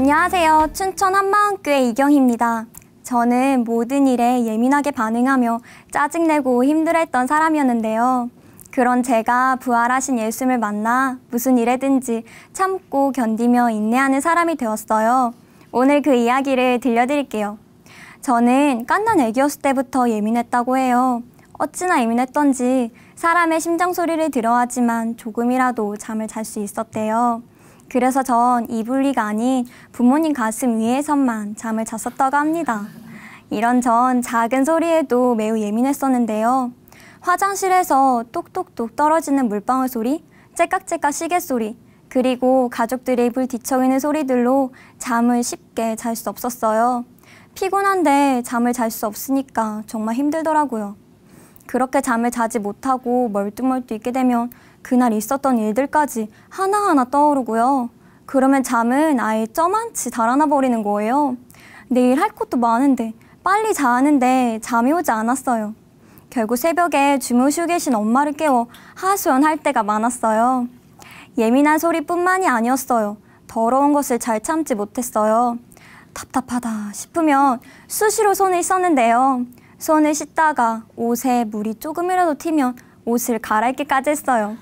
안녕하세요. 춘천 한마음교회 이경희입니다. 저는 모든 일에 예민하게 반응하며 짜증내고 힘들어했던 사람이었는데요. 그런 제가 부활하신 예수님을 만나 무슨 일에든지 참고 견디며 인내하는 사람이 되었어요. 오늘 그 이야기를 들려드릴게요. 저는 갓난 애기였을 때부터 예민했다고 해요. 어찌나 예민했던지 사람의 심장 소리를 들어야지만 조금이라도 잠을 잘 수 있었대요. 그래서 전 이불리가 아닌 부모님 가슴 위에서만 잠을 잤었다고 합니다. 이런 전 작은 소리에도 매우 예민했었는데요. 화장실에서 똑똑똑 떨어지는 물방울 소리, 째깍째깍 시계 소리, 그리고 가족들의 이불 뒤척이는 소리들로 잠을 쉽게 잘 수 없었어요. 피곤한데 잠을 잘 수 없으니까 정말 힘들더라고요. 그렇게 잠을 자지 못하고 멀뚱멀뚱 있게 되면 그날 있었던 일들까지 하나하나 떠오르고요. 그러면 잠은 아예 쩌만치 달아나 버리는 거예요. 내일 할 것도 많은데 빨리 자는데 잠이 오지 않았어요. 결국 새벽에 주무시고 계신 엄마를 깨워 하소연할 때가 많았어요. 예민한 소리뿐만이 아니었어요. 더러운 것을 잘 참지 못했어요. 답답하다 싶으면 수시로 손을 씻었는데요. 손을 씻다가 옷에 물이 조금이라도 튀면 옷을 갈아입기까지 했어요.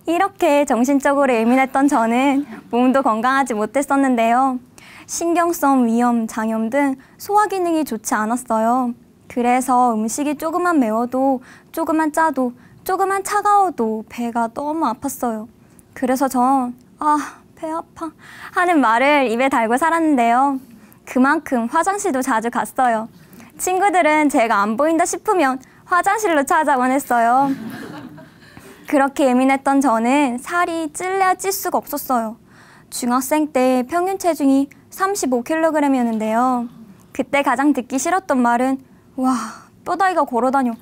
이렇게 정신적으로 예민했던 저는 몸도 건강하지 못했었는데요. 신경성 위염, 장염 등 소화 기능이 좋지 않았어요. 그래서 음식이 조금만 매워도, 조금만 짜도, 조금만 차가워도 배가 너무 아팠어요. 그래서 전 배 아파 하는 말을 입에 달고 살았는데요. 그만큼 화장실도 자주 갔어요. 친구들은 제가 안 보인다 싶으면 화장실로 찾아곤 했어요. 그렇게 예민했던 저는 살이 찔래야 찔 수가 없었어요. 중학생 때 평균 체중이 35kg이었는데요. 그때 가장 듣기 싫었던 말은 와, 뼈다귀가 걸어다녀.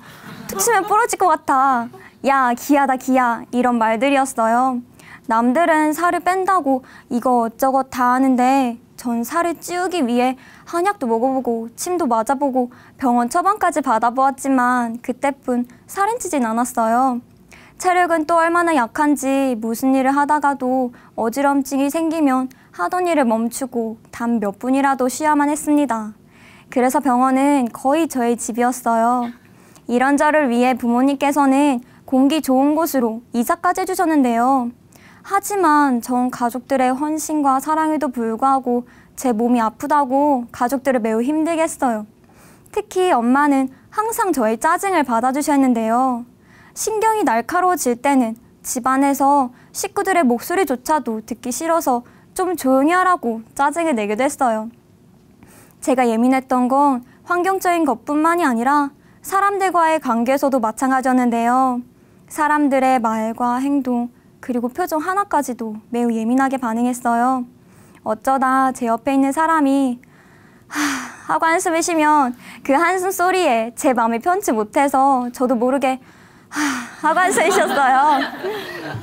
툭 치면 부러질 것 같아. 야, 기야다 기야. 이런 말들이었어요. 남들은 살을 뺀다고 이거 어쩌고 다 하는데 전 살을 찌우기 위해 한약도 먹어보고 침도 맞아보고 병원 처방까지 받아보았지만 그때뿐 살은 찌진 않았어요. 체력은 또 얼마나 약한지 무슨 일을 하다가도 어지럼증이 생기면 하던 일을 멈추고 단 몇 분이라도 쉬어야만 했습니다. 그래서 병원은 거의 저의 집이었어요. 이런 저를 위해 부모님께서는 공기 좋은 곳으로 이사까지 해주셨는데요. 하지만 전 가족들의 헌신과 사랑에도 불구하고 제 몸이 아프다고 가족들을 매우 힘들게 했어요. 특히 엄마는 항상 저의 짜증을 받아주셨는데요. 신경이 날카로워질 때는 집안에서 식구들의 목소리조차도 듣기 싫어서 좀 조용히 하라고 짜증을 내기도 했어요. 제가 예민했던 건 환경적인 것뿐만이 아니라 사람들과의 관계에서도 마찬가지였는데요. 사람들의 말과 행동, 그리고 표정 하나까지도 매우 예민하게 반응했어요. 어쩌다 제 옆에 있는 사람이 하고 한숨을 쉬면 그 한숨 소리에 제 마음을 편치 못해서 저도 모르게 하고 한숨을 쉬었어요.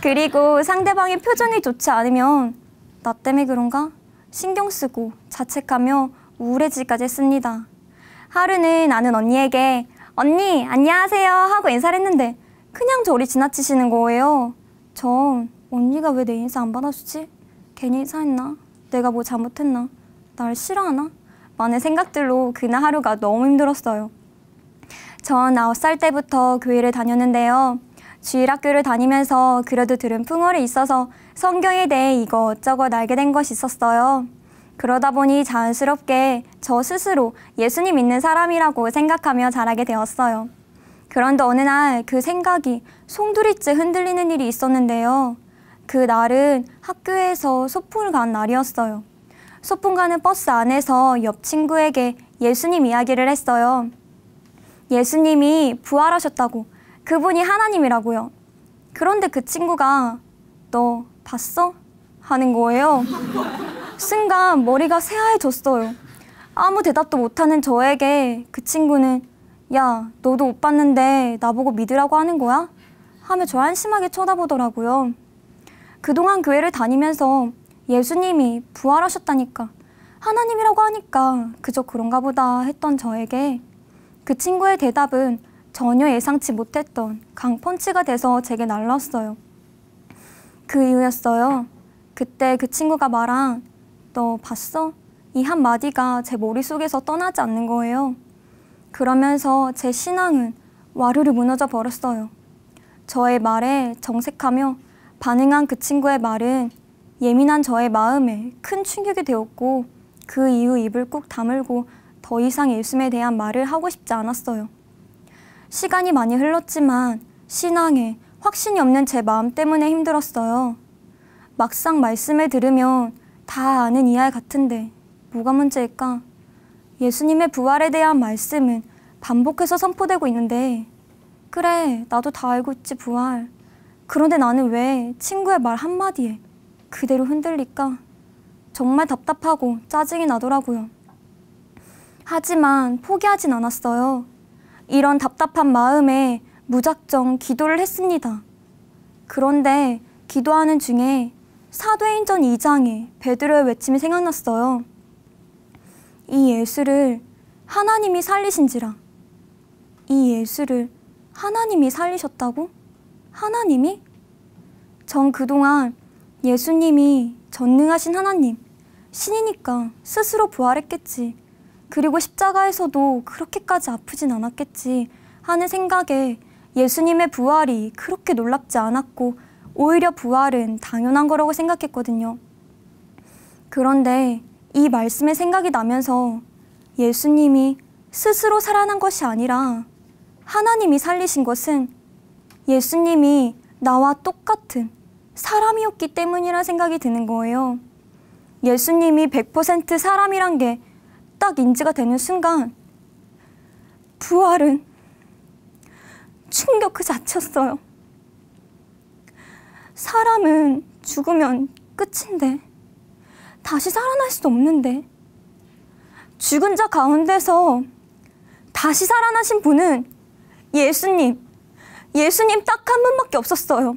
그리고 상대방의 표정이 좋지 않으면 나 때문에 그런가? 신경 쓰고 자책하며 우울해지기까지 했습니다. 하루는 아는 언니에게 언니 안녕하세요 하고 인사를 했는데 그냥 저를 지나치시는 거예요. 전 언니가 왜 내 인사 안 받아주지? 괜히 인사했나? 내가 뭐 잘못했나? 날 싫어하나? 많은 생각들로 그날 하루가 너무 힘들었어요. 전 9살 때부터 교회를 다녔는데요. 주일학교를 다니면서 그래도 들은 풍월이 있어서 성경에 대해 이것저것 알게 된 것이 있었어요. 그러다 보니 자연스럽게 저 스스로 예수님 믿는 사람이라고 생각하며 자라게 되었어요. 그런데 어느 날 그 생각이 송두리째 흔들리는 일이 있었는데요. 그 날은 학교에서 소풍을 간 날이었어요. 소풍 가는 버스 안에서 옆 친구에게 예수님 이야기를 했어요. 예수님이 부활하셨다고, 그분이 하나님이라고요. 그런데 그 친구가 너 봤어? 하는 거예요. 순간 머리가 새하얘졌어요. 아무 대답도 못하는 저에게 그 친구는 야, 너도 못 봤는데 나보고 믿으라고 하는 거야? 하며 저 한심하게 쳐다보더라고요. 그동안 교회를 다니면서 예수님이 부활하셨다니까, 하나님이라고 하니까 그저 그런가 보다 했던 저에게 그 친구의 대답은 전혀 예상치 못했던 강펀치가 돼서 제게 날라왔어요. 그 이유였어요. 그때 그 친구가 말한 너 봤어? 이 한마디가 제 머릿속에서 떠나지 않는 거예요. 그러면서 제 신앙은 와르르 무너져 버렸어요. 저의 말에 정색하며 반응한 그 친구의 말은 예민한 저의 마음에 큰 충격이 되었고 그 이후 입을 꾹 다물고 더 이상 예수님에 대한 말을 하고 싶지 않았어요. 시간이 많이 흘렀지만 신앙에 확신이 없는 제 마음 때문에 힘들었어요. 막상 말씀을 들으면 다 아는 이야기 같은데 뭐가 문제일까? 예수님의 부활에 대한 말씀은 반복해서 선포되고 있는데 그래, 나도 다 알고 있지 부활. 그런데 나는 왜 친구의 말 한마디에 그대로 흔들릴까? 정말 답답하고 짜증이 나더라고요. 하지만 포기하진 않았어요. 이런 답답한 마음에 무작정 기도를 했습니다. 그런데 기도하는 중에 사도행전 2장에 베드로의 외침이 생각났어요. 이 예수를 하나님이 살리신지라. 이 예수를 하나님이 살리셨다고? 하나님이? 전 그동안 예수님이 전능하신 하나님, 신이니까 스스로 부활했겠지. 그리고 십자가에서도 그렇게까지 아프진 않았겠지 하는 생각에 예수님의 부활이 그렇게 놀랍지 않았고 오히려 부활은 당연한 거라고 생각했거든요. 그런데 이 말씀에 생각이 나면서 예수님이 스스로 살아난 것이 아니라 하나님이 살리신 것은 예수님이 나와 똑같은 사람이었기 때문이라는 생각이 드는 거예요. 예수님이 100% 사람이란 게 딱 인지가 되는 순간 부활은 충격 그 자체였어요. 사람은 죽으면 끝인데 다시 살아날 수 없는데 죽은 자 가운데서 다시 살아나신 분은 예수님 딱 한 분밖에 없었어요.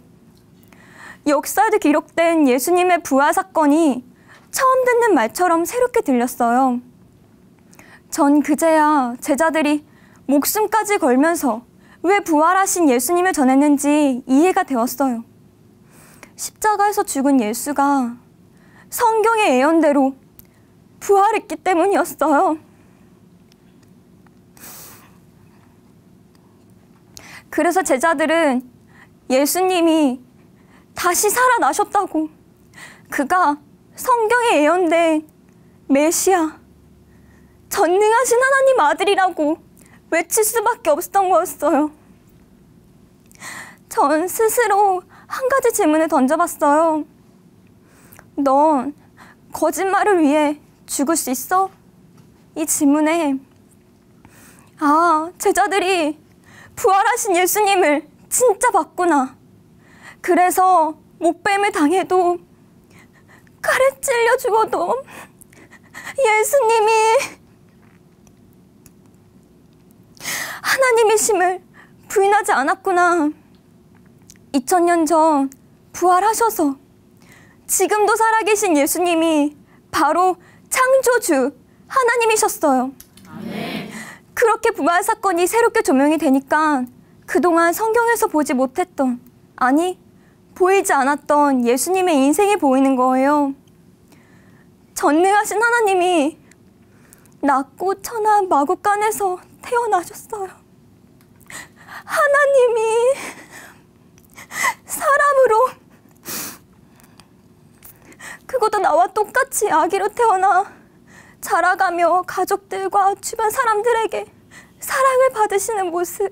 역사에도 기록된 예수님의 부활 사건이 처음 듣는 말처럼 새롭게 들렸어요. 전 그제야 제자들이 목숨까지 걸면서 왜 부활하신 예수님을 전했는지 이해가 되었어요. 십자가에서 죽은 예수가 성경의 예언대로 부활했기 때문이었어요. 그래서 제자들은 예수님이 다시 살아나셨다고, 그가 성경에 예언된 메시아, 전능하신 하나님 아들이라고 외칠 수밖에 없었던 거였어요. 전 스스로 한 가지 질문을 던져봤어요. 넌 거짓말을 위해 죽을 수 있어? 이 질문에 제자들이 부활하신 예수님을 진짜 봤구나. 그래서 목뱀을 당해도 칼에 찔려 죽어도 예수님이 하나님이심을 부인하지 않았구나. 2000년 전 부활하셔서 지금도 살아계신 예수님이 바로 창조주 하나님이셨어요. 아멘. 그렇게 부활 사건이 새롭게 조명이 되니까 그동안 성경에서 보지 못했던, 아니 보이지 않았던 예수님의 인생이 보이는 거예요. 전능하신 하나님이 낮고 천한 마구간에서 태어나셨어요. 하나님이 사람으로, 그것도 나와 똑같이 아기로 태어나 자라가며 가족들과 주변 사람들에게 사랑을 받으시는 모습,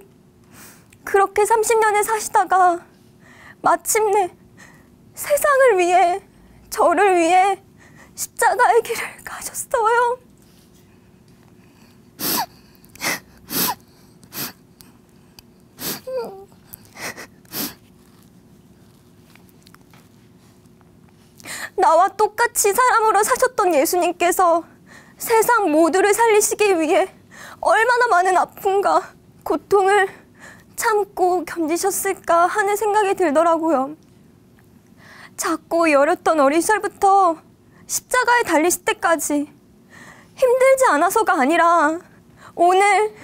그렇게 30년을 사시다가 마침내 세상을 위해, 저를 위해 십자가의 길을 가셨어요. 나와 똑같이 사람으로 사셨던 예수님께서 세상 모두를 살리시기 위해 얼마나 많은 아픔과 고통을 참고 견디셨을까 하는 생각이 들더라고요. 작고 여렸던 어린 시절부터 십자가에 달리실 때까지 힘들지 않아서가 아니라 오늘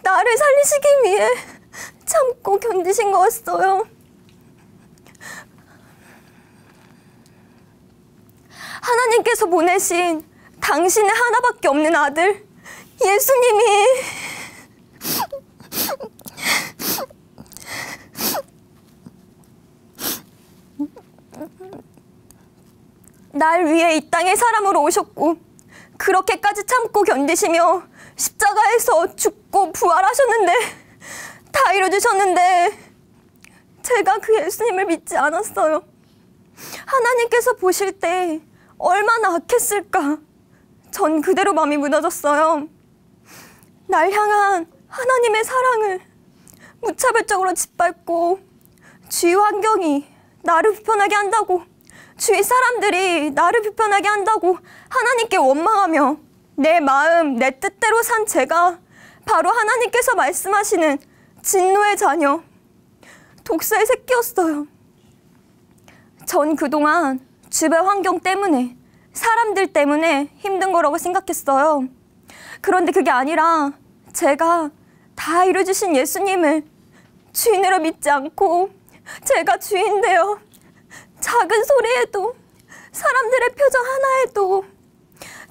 나를 살리시기 위해 참고 견디신 거였어요. 하나님께서 보내신 당신의 하나밖에 없는 아들 예수님이 날 위해 이 땅에 사람으로 오셨고 그렇게까지 참고 견디시며 십자가에서 죽고 부활하셨는데 다 이뤄주셨는데 제가 그 예수님을 믿지 않았어요. 하나님께서 보실 때 얼마나 악했을까. 전 그대로 마음이 무너졌어요. 날 향한 하나님의 사랑을 무차별적으로 짓밟고 주위 환경이 나를 불편하게 한다고, 주위 사람들이 나를 불편하게 한다고 하나님께 원망하며 내 마음, 내 뜻대로 산 제가 바로 하나님께서 말씀하시는 진노의 자녀, 독사의 새끼였어요. 전 그동안 주변 환경 때문에, 사람들 때문에 힘든 거라고 생각했어요. 그런데 그게 아니라 제가 다 이루어주신 예수님을 주인으로 믿지 않고 제가 주인되어 작은 소리에도, 사람들의 표정 하나에도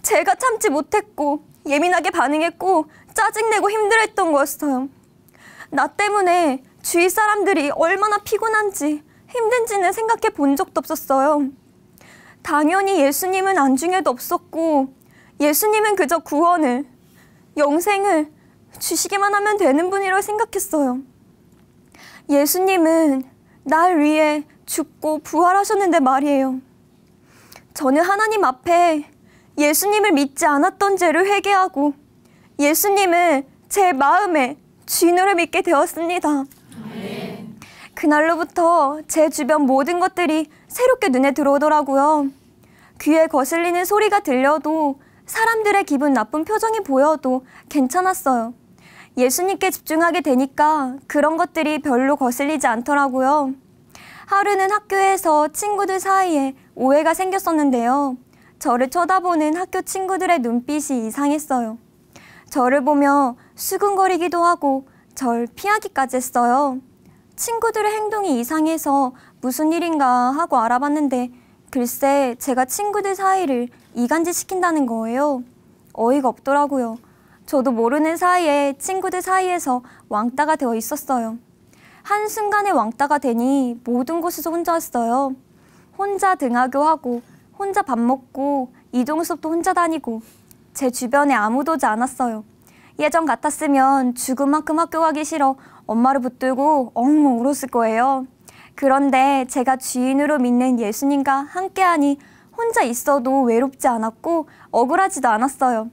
제가 참지 못했고 예민하게 반응했고 짜증내고 힘들었던 거였어요. 나 때문에 주위 사람들이 얼마나 피곤한지 힘든지는 생각해 본 적도 없었어요. 당연히 예수님은 안중에도 없었고 예수님은 그저 구원을, 영생을 주시기만 하면 되는 분이라고 생각했어요. 예수님은 날 위해 죽고 부활하셨는데 말이에요. 저는 하나님 앞에 예수님을 믿지 않았던 죄를 회개하고 예수님을 제 마음에 주인으로 믿게 되었습니다. 그날로부터 제 주변 모든 것들이 새롭게 눈에 들어오더라고요. 귀에 거슬리는 소리가 들려도, 사람들의 기분 나쁜 표정이 보여도 괜찮았어요. 예수님께 집중하게 되니까 그런 것들이 별로 거슬리지 않더라고요. 하루는 학교에서 친구들 사이에 오해가 생겼었는데요. 저를 쳐다보는 학교 친구들의 눈빛이 이상했어요. 저를 보며 수근거리기도 하고 절 피하기까지 했어요. 친구들의 행동이 이상해서 무슨 일인가 하고 알아봤는데 글쎄 제가 친구들 사이를 이간질시킨다는 거예요. 어이가 없더라고요. 저도 모르는 사이에 친구들 사이에서 왕따가 되어 있었어요. 한순간에 왕따가 되니 모든 곳에서 혼자였어요. 혼자 등하교하고 혼자 밥 먹고 이동 수업도 혼자 다니고 제 주변에 아무도 오지 않았어요. 예전 같았으면 죽은 만큼 학교 가기 싫어 엄마를 붙들고 엉엉 울었을 거예요. 그런데 제가 주인으로 믿는 예수님과 함께하니 혼자 있어도 외롭지 않았고 억울하지도 않았어요.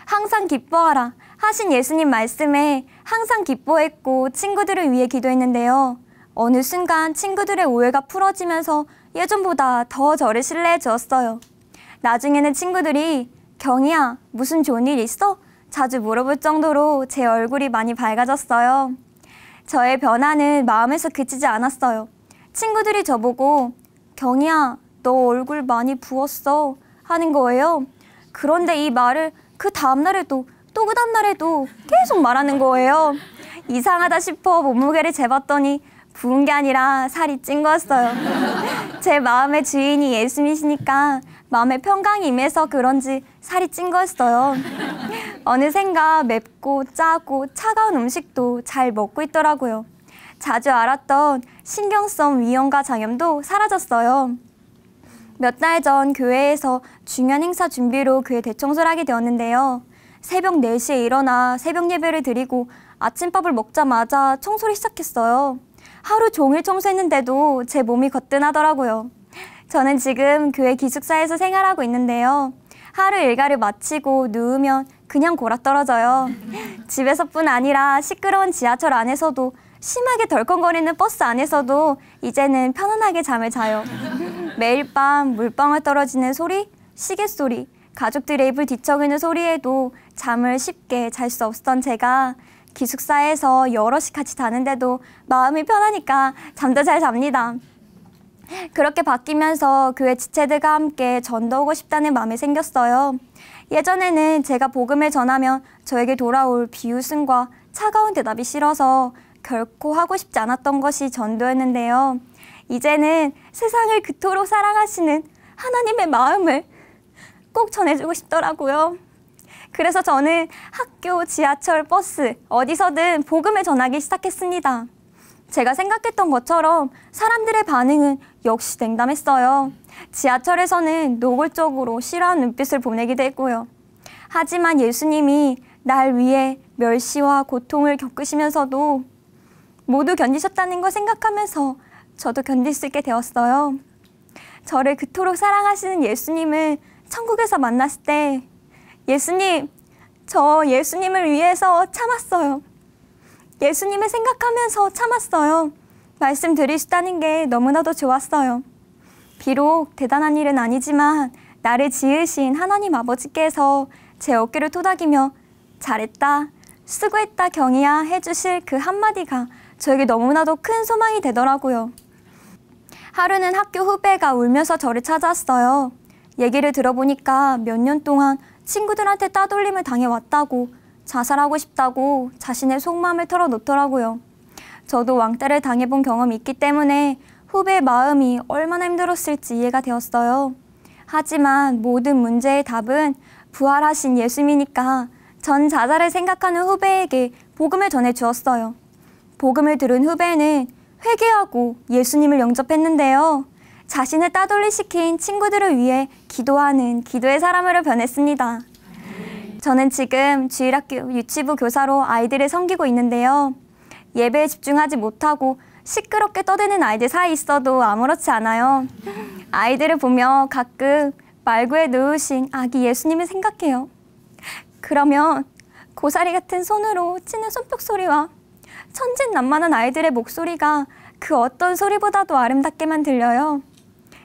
항상 기뻐하라 하신 예수님 말씀에 항상 기뻐했고 친구들을 위해 기도했는데요. 어느 순간 친구들의 오해가 풀어지면서 예전보다 더 저를 신뢰해 주었어요. 나중에는 친구들이 경희야 무슨 좋은 일 있어? 자주 물어볼 정도로 제 얼굴이 많이 밝아졌어요. 저의 변화는 마음에서 그치지 않았어요. 친구들이 저보고 경희야 너 얼굴 많이 부었어 하는 거예요. 그런데 이 말을 그 다음날에도 또 그 다음날에도 계속 말하는 거예요. 이상하다 싶어 몸무게를 재봤더니 부은 게 아니라 살이 찐 거였어요. 제 마음의 주인이 예수님이시니까 마음에 평강이 임해서 그런지 살이 찐 거였어요. 어느샌가 맵고 짜고 차가운 음식도 잘 먹고 있더라고요. 자주 앓았던 신경성 위염과 장염도 사라졌어요. 몇 달 전 교회에서 중요한 행사 준비로 교회 대청소를 하게 되었는데요. 새벽 4시에 일어나 새벽 예배를 드리고 아침밥을 먹자마자 청소를 시작했어요. 하루 종일 청소했는데도 제 몸이 거뜬하더라고요. 저는 지금 교회 기숙사에서 생활하고 있는데요. 하루 일과를 마치고 누우면 그냥 골아떨어져요. 집에서뿐 아니라 시끄러운 지하철 안에서도 심하게 덜컹거리는 버스 안에서도 이제는 편안하게 잠을 자요. 매일 밤 물방울 떨어지는 소리, 시계 소리, 가족들의 입을 뒤척이는 소리에도 잠을 쉽게 잘 수 없었던 제가 기숙사에서 여럿이 같이 자는데도 마음이 편하니까 잠도 잘 잡니다. 그렇게 바뀌면서 교회 지체들과 함께 전도하고 싶다는 마음이 생겼어요. 예전에는 제가 복음을 전하면 저에게 돌아올 비웃음과 차가운 대답이 싫어서 결코 하고 싶지 않았던 것이 전도였는데요. 이제는 세상을 그토록 사랑하시는 하나님의 마음을 꼭 전해주고 싶더라고요. 그래서 저는 학교, 지하철, 버스 어디서든 복음을 전하기 시작했습니다. 제가 생각했던 것처럼 사람들의 반응은 역시 냉담했어요. 지하철에서는 노골적으로 싫어하는 눈빛을 보내기도 했고요. 하지만 예수님이 날 위해 멸시와 고통을 겪으시면서도 모두 견디셨다는 걸 생각하면서 저도 견딜 수 있게 되었어요. 저를 그토록 사랑하시는 예수님을 천국에서 만났을 때 예수님, 저 예수님을 위해서 참았어요. 예수님을 생각하면서 참았어요. 말씀드릴 수 있다는 게 너무나도 좋았어요. 비록 대단한 일은 아니지만 나를 지으신 하나님 아버지께서 제 어깨를 토닥이며 잘했다, 수고했다 경희야 해주실 그 한마디가 저에게 너무나도 큰 소망이 되더라고요. 하루는 학교 후배가 울면서 저를 찾아왔어요. 얘기를 들어보니까 몇 년 동안 친구들한테 따돌림을 당해왔다고, 자살하고 싶다고 자신의 속마음을 털어놓더라고요. 저도 왕따를 당해본 경험이 있기 때문에 후배의 마음이 얼마나 힘들었을지 이해가 되었어요. 하지만 모든 문제의 답은 부활하신 예수님이니까 전 자살을 생각하는 후배에게 복음을 전해주었어요. 복음을 들은 후배는 회개하고 예수님을 영접했는데요. 자신을 따돌림시킨 친구들을 위해 기도하는 기도의 사람으로 변했습니다. 저는 지금 주일학교 유치부 교사로 아이들을 섬기고 있는데요. 예배에 집중하지 못하고 시끄럽게 떠드는 아이들 사이에 있어도 아무렇지 않아요. 아이들을 보며 가끔 말구에 누우신 아기 예수님을 생각해요. 그러면 고사리 같은 손으로 치는 손뼉 소리와 천진난만한 아이들의 목소리가 그 어떤 소리보다도 아름답게만 들려요.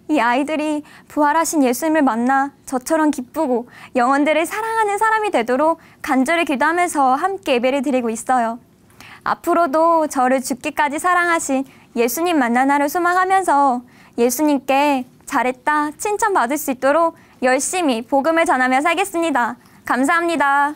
이 아이들이 부활하신 예수님을 만나 저처럼 기쁘고 영혼들을 사랑하는 사람이 되도록 간절히 기도하면서 함께 예배를 드리고 있어요. 앞으로도 저를 죽기까지 사랑하신 예수님 만난 날을 소망하면서 예수님께 잘했다 칭찬받을 수 있도록 열심히 복음을 전하며 살겠습니다. 감사합니다.